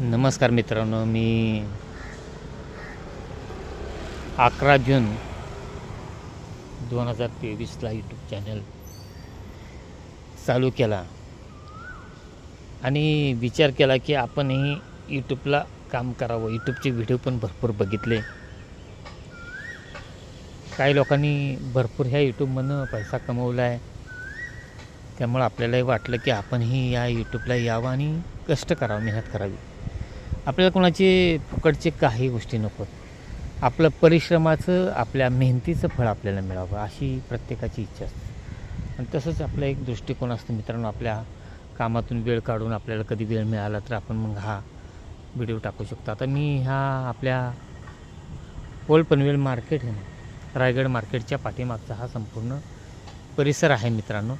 नमस्कार मित्रांनो, मी 11 जून 2023ला YouTube channel चालू केला आणि विचार केला की आपणही यूट्यूबला काम करावं. यूट्यूबचे व्हिडिओ पण भरपूर बघितले. काही लोकांनी भरपूर ह्या यूट्यूबमधून पैसा कमवला आहे. त्यामुळं आपल्यालाही वाटलं की आपणही या यूट्यूबला यावं आणि कष्ट करावं, मेहनत करावी. आपल्याला कोणाचे फुकटचे काही गोष्टी नको. आपलं परिश्रमाचं, आपल्या मेहनतीचं फळ आपल्याला मिळावं अशी प्रत्येकाची इच्छा असते. आणि तसंच आपला एक दृष्टिकोन असतो मित्रांनो. आपल्या कामातून वेळ काढून आपल्याला कधी वेळ मिळाला तर आपण मग हा व्हिडिओ टाकू शकतो. आता मी ह्या आपल्या ओल्ड पनवेल मार्केट आहे ना, रायगड मार्केटच्या पाठीमागचा हा संपूर्ण परिसर आहे मित्रांनो.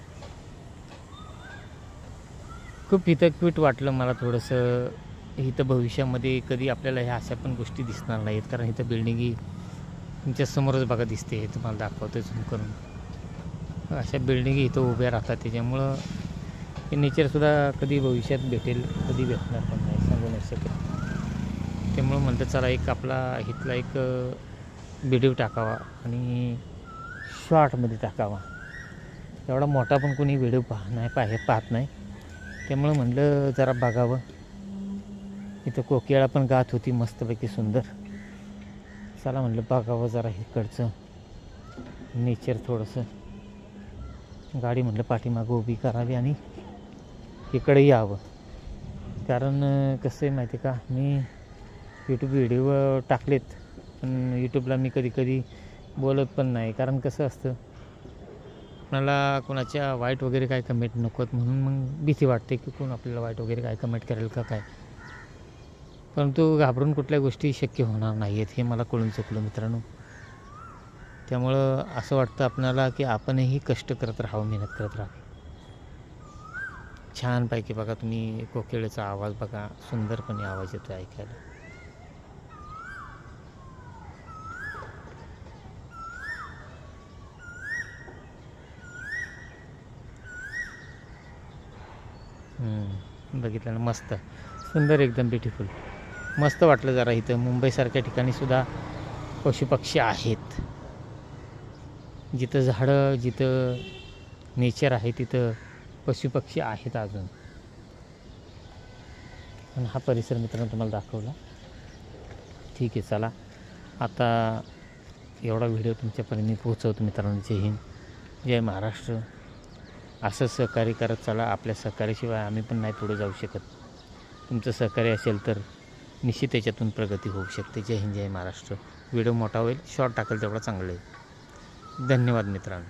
खूप इथं क्यूट वाटलं मला थोडंसं. इथं भविष्यामध्ये कधी आपल्याला ह्या अशा पण गोष्टी दिसणार नाहीत, कारण इथं बिल्डिंगी तुमच्यासमोरच बघा दिसते. तुम्हाला दाखवतो झूम करून. अशा बिल्डिंगी इथं उभ्या राहतात. त्याच्यामुळं हे नेचरसुद्धा कधी भविष्यात भेटेल, कधी भेटणार पण नाही, सांगू नाही शकत. त्यामुळं म्हणतं चला एक आपला इथला एक व्हिडिओ टाकावा आणि शॉर्टमध्ये टाकावा. एवढा मोठा पण कोणी व्हिडिओ पाहत नाही. त्यामुळं म्हटलं जरा बघावं. इथं कोकिळा पण गात होती मस्तपैकी सुंदर. चला म्हटलं बघावं जरा इकडचं नेचर थोडंसं. गाडी म्हटलं पाठीमागं उभी करावी आणि इकडे यावं. कारण कसं आहे माहिती आहे का, मी यूट्यूब व्हिडिओ टाकलेत पण यूट्यूबला मी कधी बोलत पण नाही. कारण कसं असतं, मला कोणाच्या वाईट वगैरे काय कमेंट नकोत म्हणून मग भीती वाटते की कोण आपल्याला वाईट वगैरे काय कमेंट करेल का काय. परंतु घाबरून कुठल्या गोष्टी शक्य होणार नाही आहेत हे मला कळून चुकलं मित्रांनो. त्यामुळं असं वाटतं आपल्याला की आपणही कष्ट करत राहावं, मेहनत करत राहावी. छानपैकी बघा तुम्ही कोकिळेचा आवाज बघा, सुंदरपणे आवाज येतो ऐकायला. बघितलं ना, मस्त सुंदर, एकदम ब्युटिफुल. मस्त वाटलं जरा. इथं मुंबईसारख्या ठिकाणी सुद्धा पशुपक्षी आहेत. जिथं झाडं, जिथं नेचर आहे तिथं पशुपक्षी आहेत अजून. आणि हा परिसर मित्रांनो तुम्हाला दाखवला. ठीक आहे, चला आता एवढा व्हिडिओ तुमच्यापर्यंत मी पोहोचवतो मित्रांनो. जय हिंद, जय महाराष्ट्र. असं सहकार्य करत चला. आपल्या सहकार्याशिवाय आम्ही पण नाही पुढे जाऊ शकत. तुमचं सहकार्य असेल तर निश्चित त्याच्यातून प्रगती होऊ शकते. जय हिंद, जय महाराष्ट्र. व्हिडिओ मोठा होईल, शॉर्ट टाकेल तेवढा चांगलं आहे. धन्यवाद मित्रांनो.